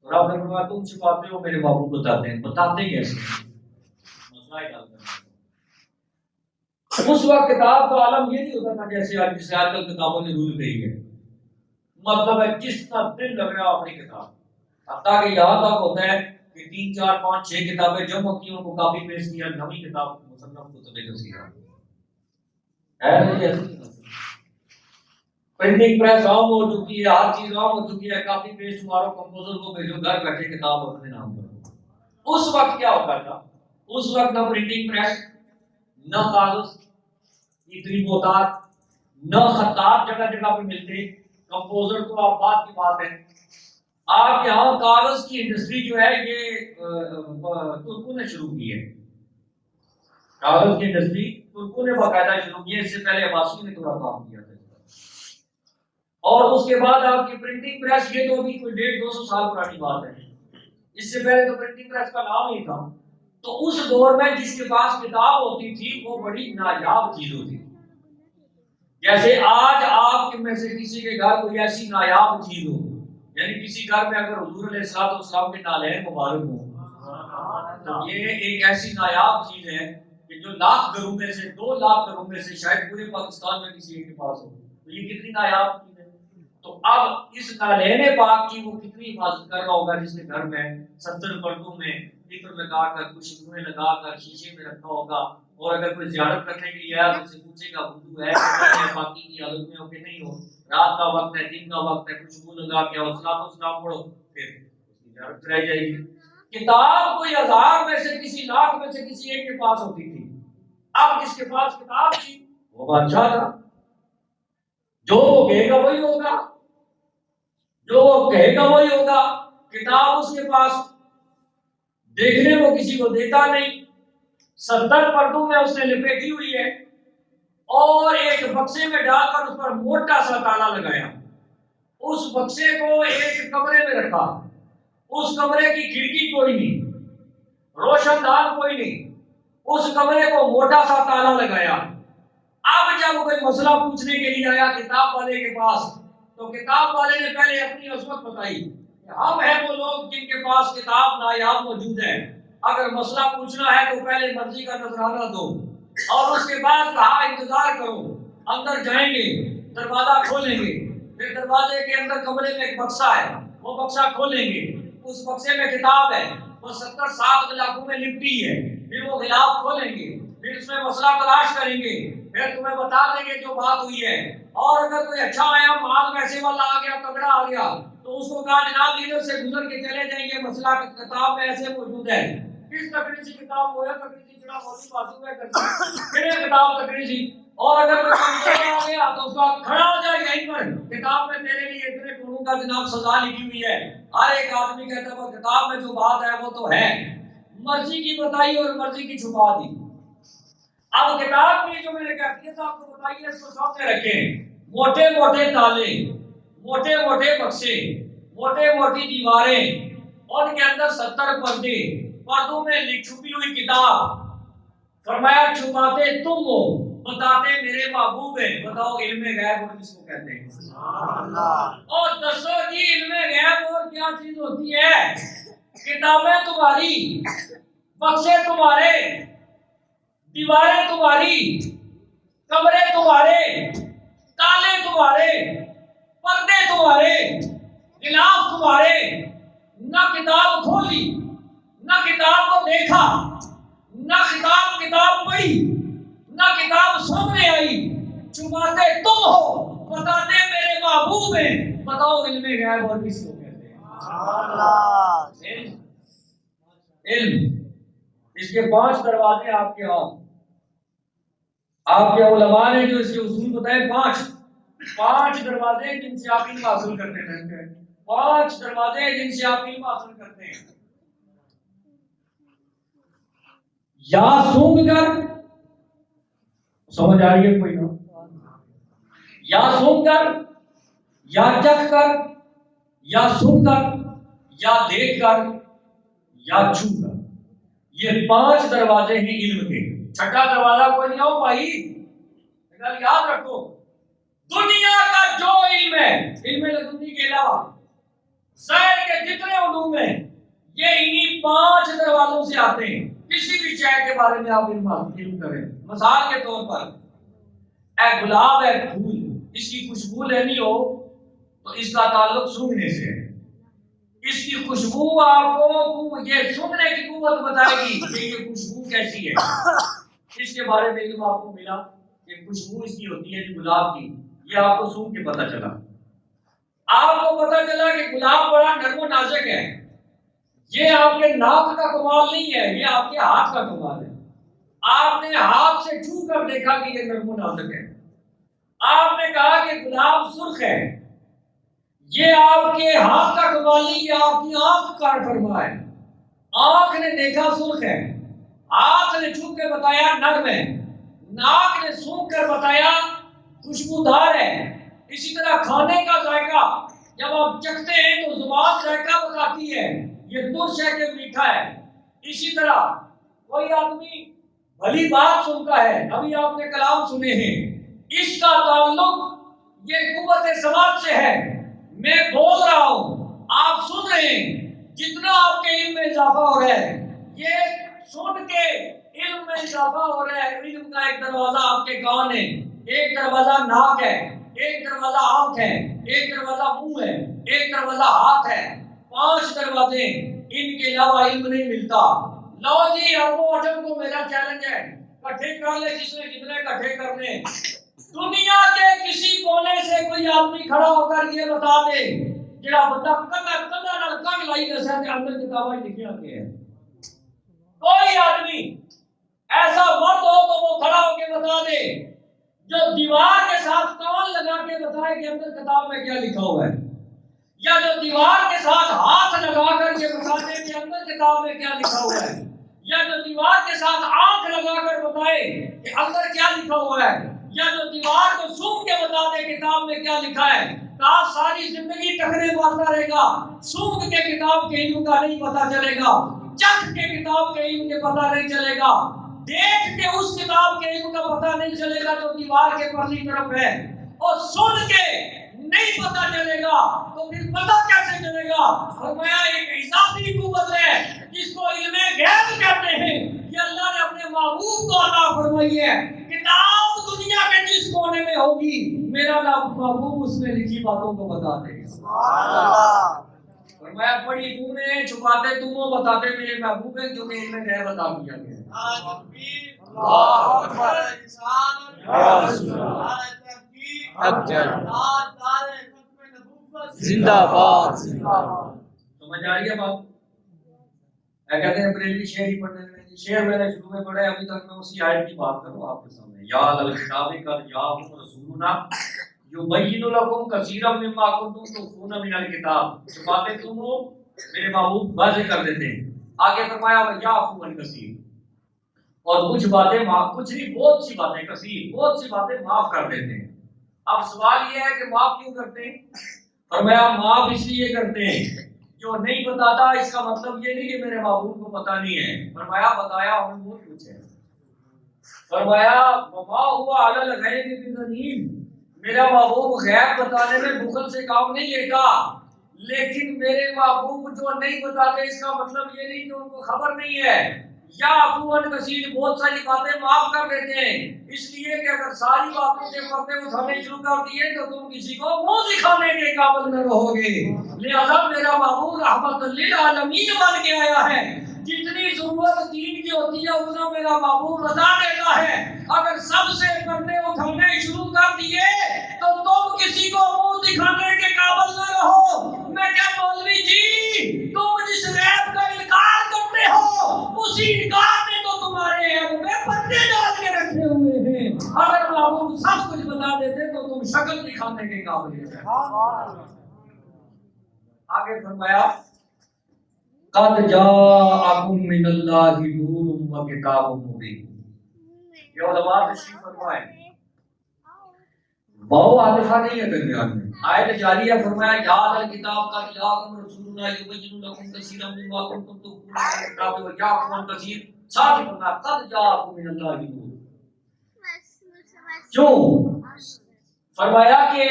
اور آپ نے فرمایا تم چھپاتے ہو میرے محبوب بتاتے ہیں۔ بتاتے کیسے؟ مسئلہ ہی ڈالتے ہیں۔ اس وقت کتاب کا عالم یہ نہیں ہوتا تھا جیسے آج کل کتابوں نے رول گئی ہے، مطلب ہے جس کا دل لگ رہا اپنی کتاب، حتیٰ کہ یہاں تک ہوتا ہے کہ 3 4 5 6 کتابیں جمع کی ان کو کاپی پیسٹ کیا، نئی کتاب مصنف کتب تفسیر ہے۔ پرنٹنگ پریس عام ہو چکی ہے، ہر چیز عام ہو چکی ہے، کاپی پیسٹ مارو، کمپوزر کو بھیجو، گھر بیٹھے کتاب اپنے نام کرو۔ اس وقت کیا ہوتا تھا؟ اس وقت نہ پرنٹنگ پریس، نہ کاغذ اتنی بہتات، نہ خطاط جگہ جگہ پہ ملتے، کمپوزر تو آپ بات کی بات ہے۔ آپ یہاں کاغذ کی انڈسٹری جو ہے یہ ترکوں نے شروع کی ہے، کاغذ کی انڈسٹری ترکوں نے باقاعدہ شروع کی ہے، اس سے پہلے عباسی نے تھوڑا کام کیا تھا۔ اور اس کے بعد آپ کی پرنٹنگ پریس، یہ تو ابھی کوئی 150-200 سال پرانی بات ہے، اس سے پہلے تو پرنٹنگ پریس کا نام ہی تھا۔ تو اس دور میں جس کے پاس کتاب ہوتی تھی وہ بڑی نایاب چیز ہوتی تھی۔ جیسے آج آپ میں سے کسی کے گھر کوئی ایسی نایاب چیز ہو، یعنی کسی گھر میں اگر حضور علیہ السلام کے نالین مبارک ہوں، تو یہ ایک ایسی نایاب چیز ہے کہ جو 1,00,000 گھروں میں سے 2,00,000 گھروں میں سے شاید پورے پاکستان میں کسی ایک کے پاس ہو، تو یہ کتنی نایاب چیز ہے۔ تو اب اس نالین پاک کی وہ کتنی حفاظت کر رہا ہوگا جس کے گھر میں 70 پردوں میں فکر لگا کر کچھ کنویں لگا کر شیشے میں رکھا ہوگا، اور اگر کوئی زیارت کرنے کے لیے آیا تو اسے پوچھے گا وضو ہے کہ باقی کی حالت میں ہو کہ نہیں ہو، رات کا وقت ہے دن کا وقت ہے، کچھ منہ لگا کے اور سلام پڑھو، پھر اس کی زیارت رہ جائے گی۔ کتاب کوئی 1000 میں سے کسی 1,00,000 میں سے کسی ایک کے پاس ہوتی تھی۔ اب جس کے پاس کتاب تھی وہ بادشاہ تھا، جو وہ کہے گا وہی ہوگا، جو وہ کہے گا وہی ہوگا۔ کتاب اس کے پاس، دیکھنے کو کسی کو دیتا نہیں، 70 پردوں میں اس نے لپیٹی ہوئی ہے، اور ایک بکسے میں ڈال کر اس پر موٹا سا تالا لگایا، اس بکسے کو ایک کمرے میں رکھا، اس کمرے کی کھڑکی کوئی نہیں، روشن دان کوئی نہیں، اس کمرے کو موٹا سا تالا لگایا۔ اب جب کوئی مسئلہ پوچھنے کے لیے آیا کتاب والے کے پاس، تو کتاب والے نے پہلے اپنی عظمت بتائی کہ ہم ہیں وہ لوگ جن کے پاس کتاب نایاب موجود ہے، اگر مسئلہ پوچھنا ہے تو پہلے مرضی کا نذرانہ دو، اور اس کے بعد کہا انتظار کرو، اندر جائیں گے، دروازہ کھولیں گے، پھر دروازے کے اندر کمرے میں ایک بکسا ہے، وہ بکسا کھولیں گے، اس بکسے میں کتاب ہے، وہ 70-60 غلافوں میں لپٹی ہے، پھر وہ غلاف کھولیں گے، پھر اس میں مسئلہ تلاش کریں گے، پھر تمہیں بتا دیں گے جو بات ہوئی ہے، اور اگر کوئی اچھا آیا مال ویسے والا آ گیا، تگڑا آ گیا، تو اس کو کہا جناب لیڈر سے گزر کے چلے جائیں گے، مسئلہ کتاب میں ایسے موجود ہے۔ کس تقریر سی کتاب ہویا تقریر سی جڑا موضوع بازو ہے کرتی پھر یہ کتاب تقریر سی اور اگر کوئی کمزور آ گیا تو اس کا کھڑا ہو جائے یہیں پر کتاب میں تیرے لیے اتنے کروڑوں کا جناب سزا لکھی ہوئی ہے. ہر ایک آدمی کہتا ہے وہ کتاب میں جو بات ہے وہ تو ہے مرضی کی بتائی اور مرضی کی چھپا دی. اب کتاب کی جو میں نے کہتی ہے تو آپ کو بتائیے اس کو سامنے رکھیں. موٹے موٹے تالے, موٹے موٹے بکسے, موٹے موٹی دیواریں, ان کے اندر 70 پردے, پردوں میں چھپی ہوئی کتاب. فرمایا چھپاتے تم ہو بتاتے میرے محبوب ہیں. بتاؤ علم غیب اور کس کو کہتے ہیں؟ اور دسو جی علم غیب اور کیا چیز ہوتی ہے؟ کتابیں تمہاری, بکسے تمہارے, دیواریں تمہاری, کمرے تمہارے, تالے تمہارے, پردے تمہارے, غلاف تمہارے. نہ کتاب کھولی, نہ کتاب کو دیکھا, نہ کتاب پڑھی, نہ کتاب سامنے آئی. چھپاتے تم ہو بتاتے میرے محبوب ہیں. بتاؤ علم غیب اور کس کو کہتے ہیں؟ علم. اس کے 5 دروازے آپ کے ہاتھ. آپ کے علماء نے جو اس کے اصول بتائے 5 دروازے جن سے آپ علم حاصل کرتے رہتے ہیں. 5 دروازے جن سے آپ علم حاصل کرتے ہیں. یا سونگ کر, سمجھ آ رہی ہے کوئی نہ, یا سونگ کر, یا چکھ کر, یا سن کر, یا دیکھ کر, یا چھو کر. یہ 5 دروازے ہیں علم کے. 6واں دروازہ کوئی نہیں ہو بھائی, یاد رکھو دنیا کا جو علم ہے, علم لدنی کے علاوہ ظاہر کے جتنے علوم ہیں یہ انہی 5 دروازوں سے آتے ہیں. کسی بھی شے کے بارے میں آپ علم کریں. مثال کے طور پر اے گلاب ہے پھول, اس کی خوشبو لینی ہو تو اس کا تعلق سونگھنے سے ہے. اس کی خوشبو آپ کو یہ سونگھنے کی قوت بتائے گی کہ یہ خوشبو کیسی ہے. اس کے بارے میں علم آپ کو ملا کہ خوشبو اس کی ہوتی ہے گلاب کی. یہ آپ کو سونگھ کے پتہ چلا. آپ کو پتہ چلا کہ گلاب بڑا نرم و نازک ہے. یہ آپ کے ناک کا کمال نہیں ہے, یہ آپ کے ہاتھ کا کمال ہے. آپ نے ہاتھ سے چھو کر دیکھا کہ یہ نرم و نازک ہے. آپ نے کہا کہ گلاب سرخ ہے, یہ آپ کے ہاتھ کا کمال نہیں, یہ آپ کی آنکھ کا فرما ہے. آنکھ نے دیکھا سرخ ہے, ہاتھ نے چھو کے بتایا نرم ہے, ناک نے سونگھ کر بتایا خوشبودار ہے. اسی طرح کھانے کا ذائقہ جب آپ چکھتے ہیں تو زبان ذائقہ بتاتی ہے یہ ترش ہے کہ میٹھا ہے. اسی طرح کوئی آدمی بھلی بات سنتا ہے, ابھی آپ نے کلام سنے ہیں, اس کا تعلق یہ قوت سماعت سے ہے. میں بول رہا ہوں, آپ سن رہے ہیں, جتنا آپ کے علم میں اضافہ ہو رہا ہے یہ سن کے علم میں اضافہ ہو رہا ہے. علم کا ایک دروازہ آپ کے کان ہے, ایک دروازہ ناک ہے, ایک دروازہ آنکھ ہے, ایک دروازہ منہ ہے, ایک دروازہ ہاتھ ہے. 5 دروازے, ان کے علاوہ علم نہیں ملتا. لو جی اربوں اٹم کو میرا چیلنج ہے, کٹھے کر لے جس نے جتنے کٹھے کرنے. دنیا کے کسی کونے سے کوئی آدمی کھڑا ہو کر یہ بتا دے جڑا بندہ کندھا نال کنگ لائی دسے تے اندر کتاباں لکھیاں ہوئی ہیں. کوئی آدمی ایسا مرد ہو تو وہ کھڑا ہو کے بتا دے جو دیوار کے ساتھ کان لگا کے بتائے کہ اندر کتاب میں کیا لکھا ہوا ہے, یا جو دیوار کے ساتھ ہاتھ لگا کر یہ بتا دے کہ اندر کتاب میں کیا لکھا ہوا ہے, یا جو دیوار کے ساتھ آنکھ لگا کر بتائے کہ اندر کیا لکھا ہوا ہے, یا جو دیوار کو سونگھ کے بتا دے کتاب میں کیا لکھا ہے. کہا ساری زندگی ٹکرے مارتا رہے گا, سونگھ کے کتاب کے علم کا نہیں پتا چلے گا, چکھ کے کتاب کے علم کے پتا نہیں چلے گا, دیکھ کے اس کتاب کے علم کا پتا نہیں چلے گا جو دیوار کے پرلی طرف ہے, اور سن کے نہیں پتا چلے گا تو پھر پتا کیسے چلے گا. فرمایا ایک اضافی قوت ہے جس کو علم غیب کہتے ہیں, یہ اللہ نے اپنے محبوب کو عطا فرمائی ہے. کتاب دنیا کے جس کونے میں ہوگی میرا محبوب اس میں لکھی باتوں کو بتا دے گا. سبحان اللہ. فرمایا پڑھی تم نے, چھپاتے تم ہو, بتاتے میرے محبوب ہیں جو کہ علم غیب عطا کیا گیا. اللہ اکبر. زندہ باد. سمجھ آ رہی ہے بات؟ کہتے ہیں بریلوی شعر ہی پڑھنے میں، شعر میں نے شروع میں پڑھا ہے، ابھی تک میں اسی آیت کی بات کروں آپ کے سامنے. یا الکتاب قد جاءکم رسولنا یبین لکم کثیرا مما کنتم تخفون من الکتاب. جو باتیں تم ہو میرے محبوب واضح کر دیتے ہیں. آگے فرمایا ویعفو عن کثیر، اور کچھ باتیں معاف، کچھ نہیں بہت سی باتیں، کثیر بہت سی باتیں معاف کر دیتے ہیں. اب سوال یہ ہے کہ معاف کیوں کرتے ہیں؟ فرمایا معاف اس لیے کرتے ہیں، جو نہیں بتاتا اس کا مطلب یہ نہیں کہ میرے محبوب کو پتہ نہیں ہے. فرمایا بتایا ہمیں بہت کچھ ہے. فرمایا وما ہوا علی الغیب بضنین، میرا محبوب غیب بتانے میں بخل سے کام نہیں لیتا، لیکن میرے محبوب جو نہیں بتاتے اس کا مطلب یہ نہیں کہ ان کو خبر نہیں ہے. یا عفوان کثیر، بہت ساری باتیں معاف کر دیتے ہیں، اس لیے کہ اگر ساری باتوں سے پردے اٹھانے شروع کر دیے تو تم کسی کو منہ دکھانے کے قابل نہ رہو گے. لہذا میرا محبوب رحمت للعالمین بن کے آیا ہے، جتنی ضرورت دین کی ہوتی ہے اتنا میرا محبوب بتا دیتا ہے. اگر سب سے پردے اٹھانے شروع کر دیے تو تم کسی کو منہ دکھانے کے قابل نہ رہو. میں کیا مولوی جی، تم جس غیب کا انکار کرتے ہو اسی انکار میں تو تمہارے عیب میں پردے ڈال کے رکھے ہوئے ہیں. اگر محبوب سب کچھ بتا دیتے تو تم شکل دکھانے کے قابل ہیں. آگے فرمایا قد جاءکم من اللہ نور و کتاب مبین. یہ علماء تشریف فرمائے بہو عاطفہ نہیں ہے درمیان میں، آیت جاری ہے. فرمایا یا اہل کتاب قد جاءکم رسولنا یبین لکم کثیرا مما کنتم تخفون من الکتاب ویعفو عن کثیر. ساتھ ہی فرمایا قد جاءکم من اللہ نور. کیوں؟ فرمایا کہ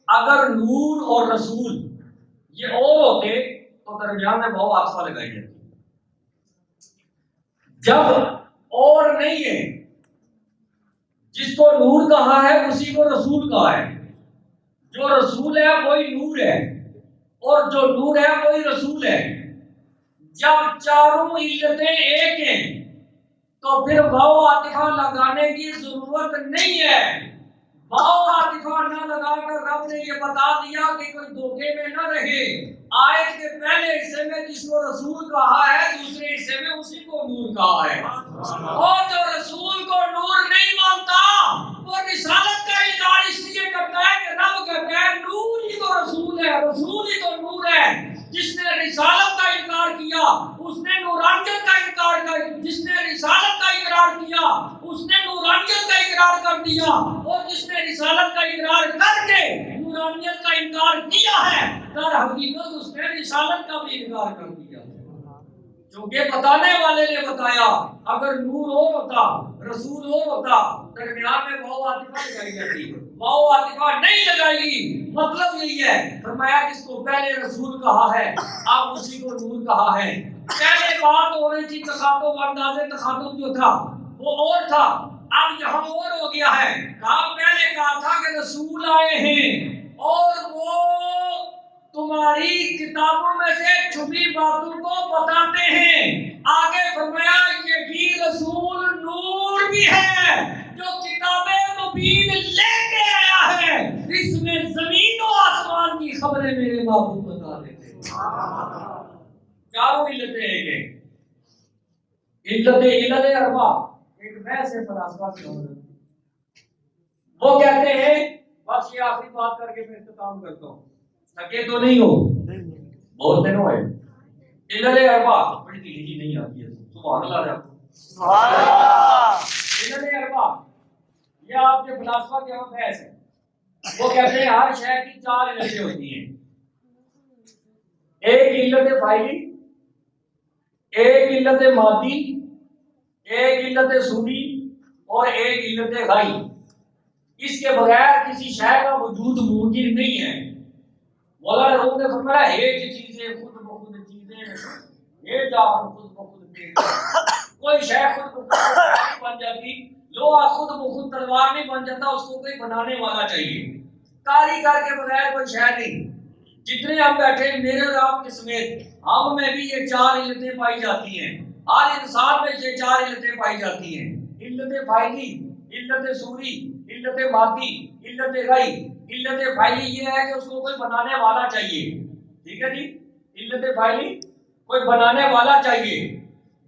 اگر نور اور رسول یہ اور ہوتے تو درمیان میں بہو عاطفہ لگائی جاتی. جب اور نہیں ہے، جس کو نور کہا ہے اسی کو رسول کہا ہے. جو رسول ہے وہی نور ہے، اور جو نور ہے وہی رسول ہے. جب چاروں علتیں ایک ہیں تو پھر واو عاطفہ لگانے کی ضرورت نہیں ہے. واو عاطفہ نہ لگا کر رب نے یہ بتا دیا کہ کوئی دھوکے میں نہ رہے. آیت کے پہلے حصے میں جس کو رسول کہا ہے دوسرے حصے میں اسی کو نور کہا ہے. اور جو رسول کو نور نہیں مانتا وہ رسالت کا انکار اس لیے کرتا ہے کہ رب کہتا ہے نور ہی تو رسول ہے، رسول ہی تو نور ہے. جس نے رسالت کا انکار کیا اس نے نورانیت کا انکار کر، جس نے رسالت کا اقرار کیا اس نے نورانیت کا اقرار کر دیا، اور جس نے رسالت کا اقرار کر کے نورانیت کا انکار کیا ہے در حقیقت اس نے رسالت کا بھی انکار کر دیا. کیونکہ بتانے والے نے بتایا. اگر نور اور ہوتا رسول اور ہوتا درمیان میں واو عاطفہ لگائی جاتی. واو عاطفہ نہیں لگائی گئی. مطلب یہی ہے فرمایا جس کو پہلے رسول کہا ہے اب اسی کو نور کہا ہے. پہلے بات ہو رہی تھی تخاطب، انداز تخاطب جو تھا وہ اور تھا، اب یہاں اور ہو گیا ہے. پہلے کہا تھا کہ رسول آئے ہیں اور وہ تمہاری کتابوں میں سے چھپی باتوں کو بتاتے ہیں. آگے فرمایا یہی رسول نور بھی ہے جو کتابیں مبین لے کے آیا ہے. اس میں زمین و آسمان کی خبریں میرے محبوب بتا دیتے ہیں. چاروں علتیں ایک ہیں. علت اربع ایک بحث ہے فلاسفہ کی عمر. وہ کہتے ہیں بس یہ آخری بات کر کے میں اختتام کرتا ہوں، تھکے تو نہیں ہو، بہت دن ہوئے. علت اربع بڑی تیزی نہیں آتی ہے. سبحان اللہ جب سبحان اللہ. علت اربع یہ آپ کے فلاسفہ کے وقت بحث ہے. وہ کہتے ہیں ہر شے کی چار علتیں ہوتی ہیں. ایک علت فاعلی، ایک علت مادی، ایک علت سوری اور ایک علت غائی. اس کے بغیر کسی شے کا وجود ممکن نہیں ہے. مولانا روم نے فرمایا ایک چیزیں خود بخود چیزیں یہ جان خود بخود کوئی شے خود بخود نہیں بن جاتی. لوہا خود بخود تلوار نہیں بن جاتا، اس کو کوئی بنانے والا چاہیے. کاریگر کے بغیر کوئی شے نہیں. جتنے ہم بیٹھے میرے اور آپ کے سمیت ہم میں بھی یہ چار علتیں پائی جاتی ہیں. ہر انسان میں یہ چار علتیں پائی جاتی ہیں. علت فاعلی، علت سوری، علت مادی، علت غائی. علت فاعلی یہ ہے کہ اس کو کوئی بنانے والا چاہیے. ٹھیک ہے جی. علت فاعلی کوئی بنانے والا چاہیے.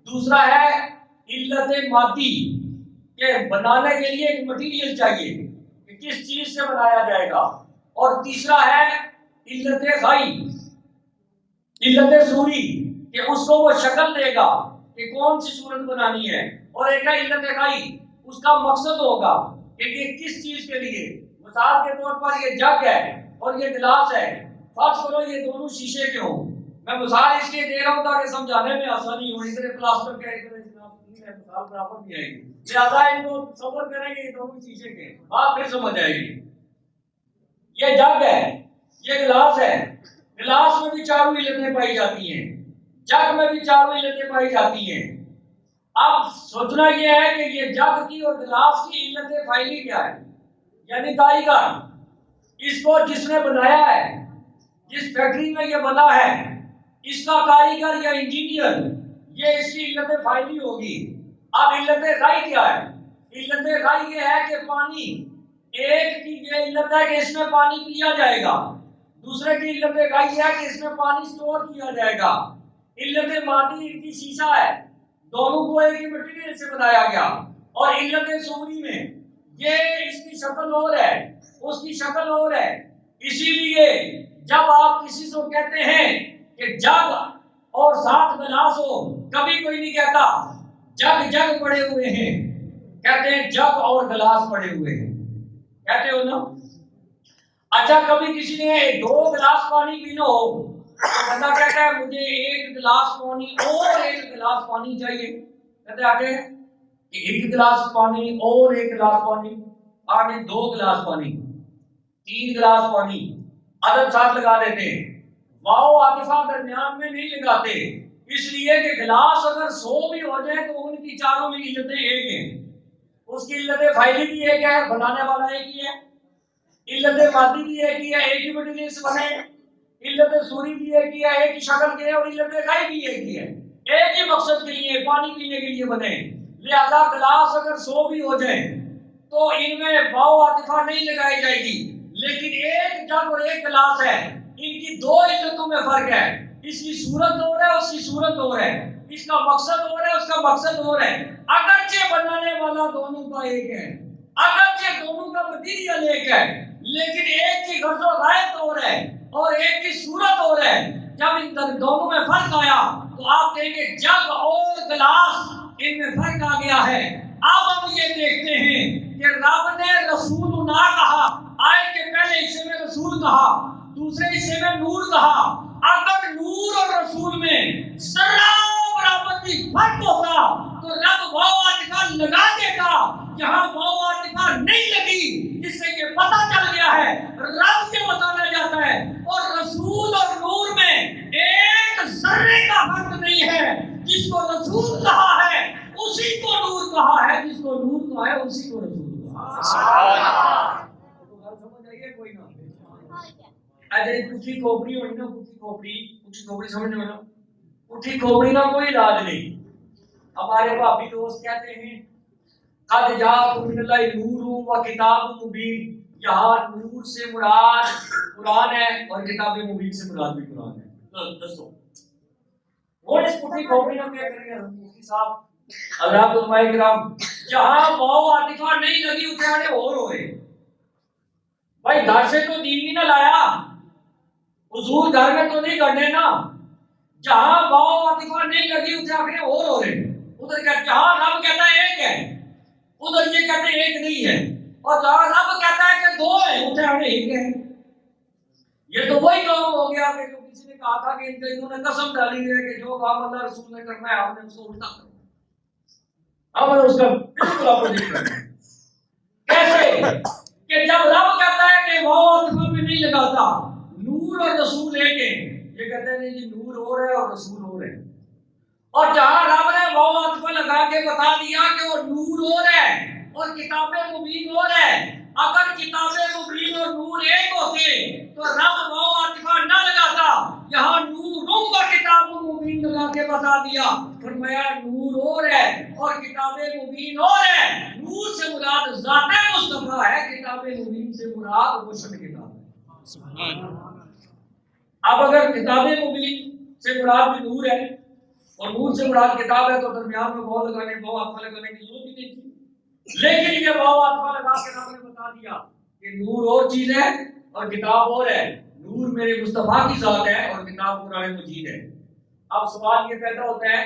دوسرا ہے علت مادی کہ بنانے کے لیے ایک مٹیریل چاہیے کہ کس چیز سے بنایا جائے گا. اور تیسرا ہے علت غائی، علت صوری کہ اس کو وہ شکل دے گا کہ کون سی صورت بنانی ہے. اور ایک ہے علت غائی، اس کا مقصد ہوگا کہ یہ کس چیز کے لیے. مثال کے طور پر یہ جگ ہے اور یہ گلاس ہے. فرض کرو یہ دونوں شیشے کے ہوں. میں مثال اس لیے دے رہا ہوں تاکہ سمجھانے میں آسانی ہو. ادھر پلاسٹر کا ادھر مثال برابر بھی آئے گی، لہٰذا ان کو تصور کریں گے یہ دونوں شیشے کے، بات پھر سمجھ آئے گی. یہ جگ ہے، یہ گلاس ہے. گلاس میں بھی چاروں علتیں پائی جاتی ہیں، جگ میں بھی چاروں علتیں پائی جاتی ہیں. اب سوچنا یہ ہے کہ یہ جگ کی اور گلاس کی علت فاعلی کیا ہے، یعنی کاریگر. اس کو جس نے بنایا ہے، جس فیکٹری میں یہ بنا ہے، اس کا کاریگر یا انجینئر، یہ اس کی علت فاعلی ہوگی. اب علت غائی کیا ہے؟ علت غائی یہ ہے کہ پانی، ایک کی یہ علت ہے کہ اس میں پانی پیا جائے گا، دوسرے کی علت غائی ہے کہ اس میں پانی سٹور کیا جائے گا. علت مادی ان کی شیشہ ہے، دونوں کو ایک ہی مٹیریل سے بنایا گیا. اور علت صوری میں یہ اس کی شکل اور ہے، اس کی شکل اور ہے. اسی لیے جب آپ کسی کو کہتے ہیں کہ جگ اور ساتھ گلاس ہو، کبھی کوئی نہیں کہتا جگ جگ پڑے ہوئے ہیں، کہتے ہیں جگ اور گلاس پڑے ہوئے ہیں. کہتے ہو نا؟ اچھا کبھی کسی نے 2 گلاس پانی پینا ہو تو بندہ کہتا ہے مجھے 1 گلاس پانی اور 1 گلاس پانی چاہیے. کہتے آگے کہ 1 گلاس پانی اور 1 گلاس پانی، آگے 2 گلاس پانی، 3 گلاس پانی، عدد ساتھ لگا دیتے ہیں. واو عاطفہ درمیان میں نہیں لگاتے، اس لیے کہ گلاس اگر 100 بھی ہو جائے تو ان کی چاروں میں علتیں ایک ہیں. اس کی علت فاعلی بھی ایک ہے، بنانے والا ایک ہی ہے. علت مادی بھی ایک ہی ہے، ایک ہی مٹیریل سے بنے. علت صوری بھی ایک ہی ہے، ایک ہی شکل کے. اور علت غائی بھی ایک ہی ہے، ایک ہی مقصد کے لیے، پانی پینے کے لیے بنے. لہذا گلاس اگر 100 بھی ہو جائے تو ان میں واو عاطفہ نہیں لگائی جائے گی. لیکن ایک جگ اور ایک گلاس ہے، ان کی 2 علتوں میں فرق ہے. اس کی صورت اور ہے، اس کی صورت اور ہے. اس کا مقصد اور ہے، اس کا مقصد اور ہے. اگرچہ بنانے والا دونوں کا ایک ہے، اگرچہ دونوں کا مٹیریل ایک ہے، لیکن ایک کی غرض و غایت اور ہے اور ایک کی صورت اور ہے. جب ان دونوں میں فرق آیا تو آپ کہیں گے جگ اور گلاس ان میں فرق آ گیا ہے. اب ہم یہ دیکھتے ہیں کہ رب نے رسول نہ کہا، آیت کے پہلے حصے میں رسول کہا، دوسرے حصے میں نور کہا. اگر نور اور رسول میں ذرہ برابر بھی فرق ہوتا تو رب واو عاطفہ لگا دیتا. یہاں واو عاطفہ نہیں لگی، جس سے یہ پتہ چل گیا ہے رب یہ بتانا چاہتا ہے. اور رسول اور نور میں ایک ذرے کا فرق نہیں ہے. جس کو رسول کہا ہے اسی کو نور کہا ہے، جس کو نور کہا ہے اسی کو رسول کہا. سمجھ آئیے کوئی نہ؟ اگر پٹھی کھوپڑی ہونی نا، پٹھی کھوپڑی سمجھ میں نا، پٹھی کھوپڑی کا کوئی علاج نہیں. ہمارے بھابی دوست کہتے ہیں قد جاءکم من اللہ نور و کتاب مبین. یہاں نور سے مراد قرآن ہے اور کتاب مبین سے مراد بھی قرآن ہے. دسو وہ اس پٹھی کھوپڑی کا کیا کریں گے مفتی صاحب حضرات علماء کرام؟ جہاں واو عاطفہ نہیں لگی اتنے اور ہو رہے. بھائی گھر سے تو دین ہی نہ لایا، حضور گھر میں تو نہیں کرنے نا. جہاں واو عاطفہ نہیں لگی اتنے آخر اور ہو رہے. ادھر جہاں رب کہتا ہے ایک ہے، ادھر یہ کہتے ہیں ایک نہیں ہے. اور جہاں رب کہتا ہے کہ 2 ہیں اتنے آخر ایک ہے. یہ تو وہی کام ہو گیا کہ جو کسی نے کہا تھا کہ انہوں نے قسم ڈالی ہے کہ جو کام اللہ رسول نے کرنا ہے آپ نے اس کو الٹا کرنا. اب اس کا بالکل اپوزٹ کرنا. کیسے کہ جب رب کہتا ہے کہ واو عاطفہ میں نہیں لگاتا، نور اور رسول ایک ہیں، یہ کہتے ہیں نہیں جی نور اور ہے اور رسول اور ہے. اور جہاں رب نے واو عاطفہ لگا کے بتا دیا کہ وہ نور اور ہے اور کتاب مبین اور ہے. اگر کتاب مبین اور نور ایک ہوتے تو رب واو عاطفہ نہ لگاتا. یہاں نور و کتاب مبین لگا کے بتا دیا، فرمایا نور اور ہے اور کتاب مبین اور ہے. نور سے مراد ذات مصطفیٰ ہے، کتاب مبین سے مراد روشن کتاب ہے. اب اگر کتاب مبین سے مراد بھی نور ہے اور نور سے مراد کتاب ہے، تو درمیان میں واو لگانے واو آتفا لگانے کی ضرورت ہی نہیں تھی، لیکن یہ واو آتفا لگا کے آپ نے بتا دیا کہ نور اور چیز ہے اور کتاب اور ہے۔ نور میرے مصطفیٰ کی ذات ہے اور کتاب قرآن مجید ہے۔ اب سوال یہ پیدا ہوتا ہے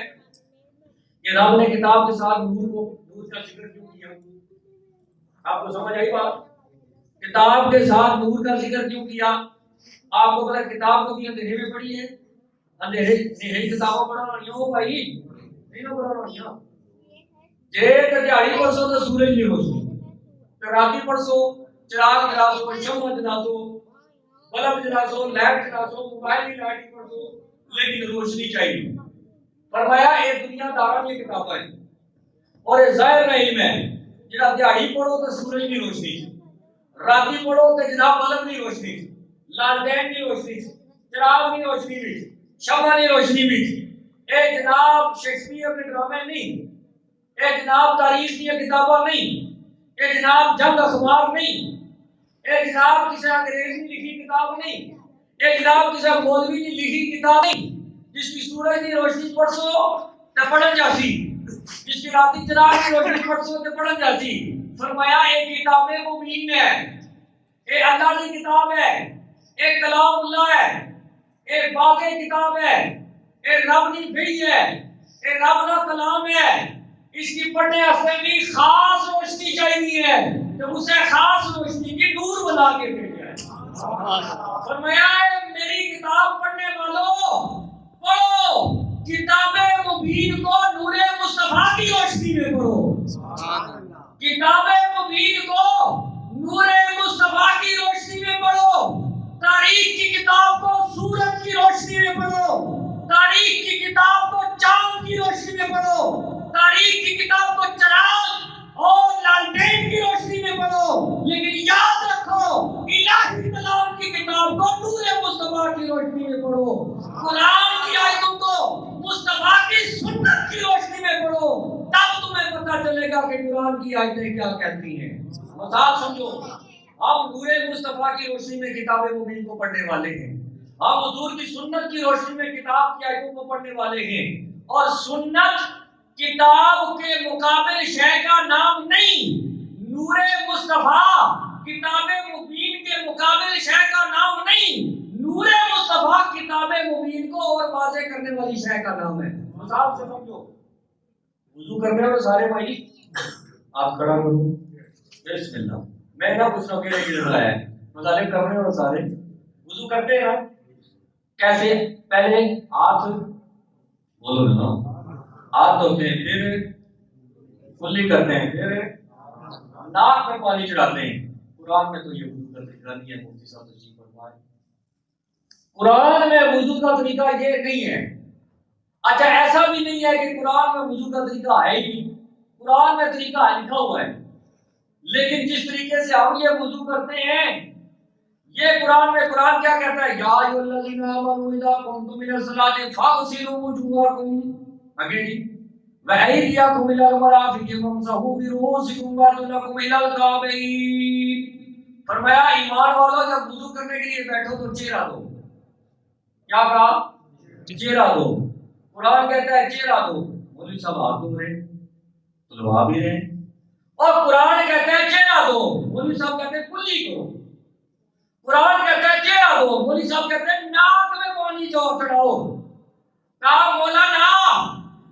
کہ رب نے کتاب کے ساتھ نور کا ذکر کیوں کیا؟ آپ کو سمجھ آئی بات؟ کتاب کے ساتھ نور کا ذکر کیوں کیا؟ آپ کو پتا کتاب کو بھی اندھیرے میں پڑھی ہے، اندھیرے کتابوں پڑھا رہی ہوں بھائی، نہیں نہ پڑھا رہی ہوں جے تے دیہاڑی پرسوں تے سورج نہیں روشنی، تے راتی پرسوں چراغ جلا سو، شمع جلا سو، بلب جلا سو، لائٹ جلا سو، موبائل کی لائٹ پرسوں، لیکن روشنی چاہیے۔ فرمایا اے دنیا داراں دی کتاباں ہیں اور اے ظاہر علم ہے، جڑا دیہاڑی پڑھو تے سورج کی روشنی، راتی پڑھو تے جناب بلب کی روشنی، لالٹین کی روشنی، چراغ کی روشنی بھی، شمع کی روشنی بھی۔ اے جناب شیکسپیئر کے ڈرامے نہیں، اے جناب تاریخ کی کتاباں نہیں، اے جناب جنگ اخبار نہیں، اے جناب کسی انگریز نے لکھی کتاب نہیں، اے جناب کسی مولوی نے لکھی کتاب نہیں جس کی سورج کی روشنی پڑھو تے پڑھن جاسی، جس کی راتی چراغ کی روشنی پڑھو تے پڑھن جاسی۔ فرمایا اے کتاب مبین ہے، اے اللہ کی کتاب ہے، اے کلام اللہ ہے، اے واقع کتاب ہے، اے رب کی بھیج ہے، اے رب کا کلام ہے۔ اس کی پڑھنے واسطے بھی خاص روشنی چاہیے ہے، تو اسے خاص روشنی کی نور بنا کے بھیجا ہے۔ فرمایا ہے میری کتاب پڑھنے والوں پڑھو، کتاب مبین کو نور مصطفیٰ کی روشنی میں پڑھو، کتاب مبین کو نور مصطفیٰ کی روشنی میں پڑھو، تاریخ کی کتاب کو سورج کی روشنی میں پڑھو، تاریخ کی کتاب کو چاند کی روشنی میں پڑھو، تاریخ کی کتاب کو چراغ اور لالٹین کی روشنی میں پڑھو، لیکن یاد رکھو الہی کلام کی کتاب کو نور مصطفیٰ کی روشنی میں پڑھو، قرآن کی آیتوں کو مصطفیٰ کی سنت کی روشنی میں پڑھو، تب تمہیں پتہ چلے گا کہ قرآن کی آیتیں کیا کہتی ہیں۔ مثال سمجھو، ہم نور مصطفیٰ کی روشنی میں کتاب مبین کو پڑھنے والے ہیں، ہم حضور کی سنت کی روشنی میں کتاب کی آیتوں کو پڑھنے والے ہیں، اور سنت کتاب کے مقابل شے کا نام نہیں، نور مصطفیٰ کتاب مبین کے مقابل شے کا نام نہیں، نور مصطفیٰ کتاب مبین کو اور واضح کرنے والی شے کا نام ہے۔ مثال سے سمجھو، وضو کرنے والے سارے بھائی آپ کھڑا کرو، بسم اللہ، میں نہ پوچھ رہا ہوں کہ یہ لگایا ہے، مظالم کرنے والے سارے وضو کرتے ہیں کیسے؟ پہلے ہاتھ بولو نا، ہاتھ دھوتے ہیں، پھر کلی کرتے ہیں، پھر ناک میں پانی چڑھاتے ہیں۔ قرآن میں تو یہ وضو کا طریقہ نہیں ہے، مفتی صاحب تشریف فرمائے، قرآن میں وضو کا طریقہ یہ نہیں ہے۔ اچھا ایسا بھی نہیں ہے کہ قرآن میں وضو کا طریقہ ہے ہی نہیں، قرآن میں طریقہ لکھا ہوا ہے، لیکن جس طریقے سے ہم یہ وضو کرتے ہیں، یہ قرآن میں قرآن کیا کہتا ہے؟ یا ایھا الذین آمنوا اذا قمتم الی الصلاۃ فاغسلوا وجوہکم، آگے جی، وایدیکم الی المرافق وامسحوا برؤوسکم وارجلکم الی الکعبین۔ فرمایا ایمان والو جب وضو کرنے کے لیے بیٹھو تو چہرہ دو، کیا کہا؟ چہرہ دو۔ قرآن کہتا ہے چہرہ دو، مولوی صاحب ہاتھ دھو رہے تو لوا بھی رہے، اور قرآن کہتا ہے چہرہ دو، مولوی صاحب کہتے ہیں کلی کرو۔ قرآن کہتا ہے چہرہ دو، مولوی صاحب کہتے ہیں ناک میں پانی چڑھاؤ۔ کہا مولانا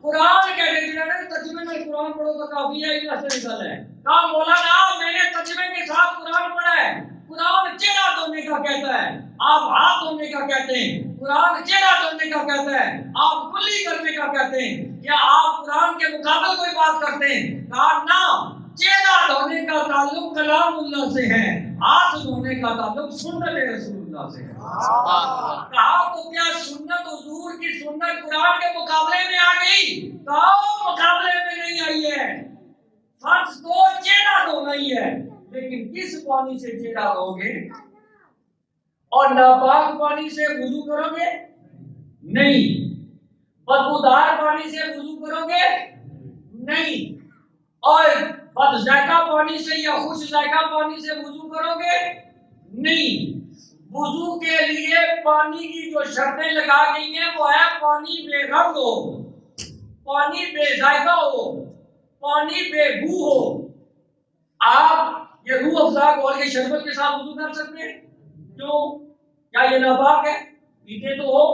قرآن کہتے ہیں ترجمے میں قرآن پڑھو تو کافی ہے، یہ سے نکل ہے۔ کہا مولانا میں نے ترجمے کے ساتھ قرآن پڑھا ہے، قرآن چہرہ دھونے کا کہتا ہے، آپ ہاتھ دھونے کا کہتے ہیں، قرآن چہرہ دھونے کا کہتا ہے، آپ کلی کرنے کا کہتے ہیں، کیا آپ قرآن کے مقابل کوئی بات کرتے ہیں؟ کہا نہ، چہرہ دھونے کا تعلق کلام اللہ سے ہے، ہاتھ دھونے کا تعلق سنت رسول اللہ سے ہے۔ کہا تو کیا سنت حضور کی سنت قرآن کے مقابلے میں آ گئی؟ کہا مقابلے میں نہیں آئی ہے، فرض تو چہرہ دھونا ہی ہے، لیکن کس پانی سے چہرہ دھو گے؟ اور ناپاک پانی سے وضو کرو گے؟ نہیں۔ بدبودار پانی سے وضو کرو گے؟ نہیں۔ اور بد ذائقہ پانی سے یا خوش ذائقہ پانی سے وضو کرو گے؟ نہیں۔ وضو کے لیے پانی کی جو شرطیں لگا گئی ہیں وہ ہے پانی بے رنگ ہو، پانی بے ذائقہ ہو، پانی بے بو ہو۔ آپ یہ روح افزا گھول کے شربت کے ساتھ وضو کر سکتے ہیں؟ کیوں؟ کیا یہ ناپاک ہے؟ پیتے تو ہو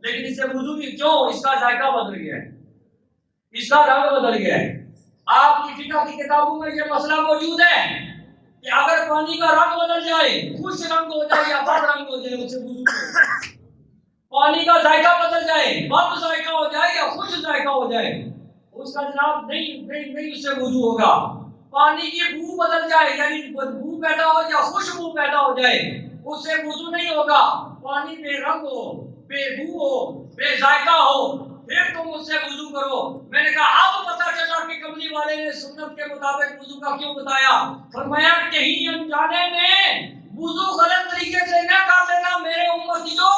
لیکن اس سے وضو بھی کیوں؟ اس کا ذائقہ بدل گیا ہے، اس کا رنگ بدل گیا ہے۔ آپ کی فقہ کی کتابوں میں یہ مسئلہ موجود ہے کہ اگر پانی کا رنگ بدل جائے، خوش رنگ ہو جائے یا بد رنگ ہو جائے، اس سے وضو کرو۔ پانی کا ذائقہ بدل جائے، بد ذائقہ ہو جائے یا خوش ذائقہ ہو جائے، اس کا جناب نہیں اس سے وضو ہوگا۔ پانی کی بو بدل جائے، یعنی بدبو پیدا ہو یا خوشبو پیدا ہو جائے، اس سے وضو نہیں ہوگا۔ پانی بے رنگ ہو، بے بو ہو، بے ذائقہ ہو، پھر تم اس سے وضو کرو۔ میں نے کہا اب پتہ چلا کہ کملی والے نے سنت کے مطابق وضو کا کیوں بتایا۔ فرمایا کہیں انجانے میں وضو غلط طریقے سے نہ کر لینا میرے امتیو،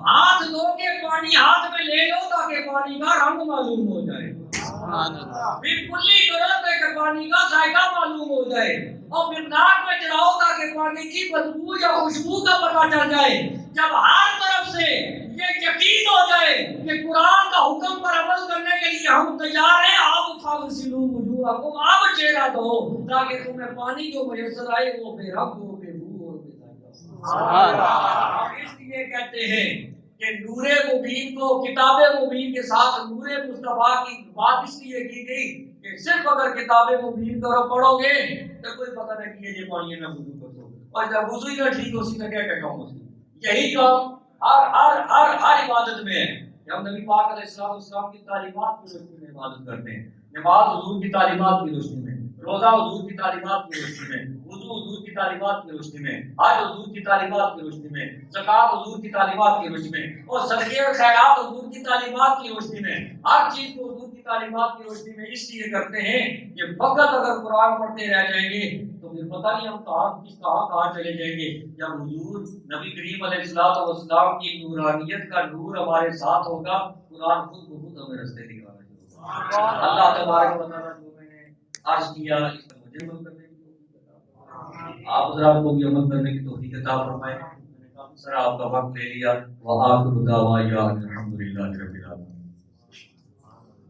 ہاتھ دھو کے پانی ہاتھ میں لے لو تاکہ پانی کا رنگ معلوم ہو جائے، بالکل ہی غلط ہے کہ پانی کا ذائقہ معلوم ہو جائے، اور پھر ناک میں چڑھاؤ تاکہ پانی کی بدبو یا خوشبو کا پتہ چل جائے۔ جب ہر طرف سے یہ یقین ہو جائے کہ قرآن کا حکم پر عمل کرنے کے لیے ہم تیار ہیں، آپ فاغسلوا وجوہکم، آپ چہرہ دھو تاکہ تمہیں پانی جو میسر آئے وہ بے رنگ ہو، بے بو ہو، بے ذائقہ ہو۔ اس لیے کہتے ہیں کہ نور مبین کو کتاب مبین کے ساتھ نور مصطفیٰ کی بات اس لیے کی گئی کہ صرف اگر کتاب مبین کو پڑھو گے تو کوئی پتہ نہیں کہ یہ پانی نہ وضو کر دو، اور جب وضو ہی نہ ٹھیک ہو اسی کا کیا کام ہوتی۔ یہی کام ہر عبادت میں ہے کہ ہم نبی پاک علیہ السلام کی تعلیمات کی روشنی میں عبادت کرتے ہیں۔ نماز حضور کی تعلیمات کی روشنی میں، روزہ حضور کی تعلیمات کی روشنی میں، وضو حضور کی تعلیمات کی روشنی میں، حج حضور کی تعلیمات کی روشنی میں، زکوٰۃ حضور کی تعلیمات کی روشنی میں، اور صدقے اور خیرات حضور کی تعلیمات کی روشنی میں، ہر چیز کو حضور کی تعلیمات کی روشنی میں اس لیے کرتے ہیں کہ فقط اگر قرآن پڑھتے رہ جائیں گے تو پھر پتہ نہیں ہم کہاں چلے جائیں گے۔ جب حضور نبی کریم علیہ السلام کی نورانیت کا نور ہمارے ساتھ ہوگا، قرآن خود بخود ہمیں رستے دکھانا شروع ہوگا۔ اللہ تبارک و تعالیٰ جو میں نے عرض کیا اس پر مجھے عمل کرنے کی توفیق عطا فرمائے، آپ حضرات کو بھی عمل کرنے کی توفیق عطا فرمائے۔ میں نے کافی سارا آپ کا وقت لے لیا۔ وآخر دعوانا الحمدللہ رب العالمین۔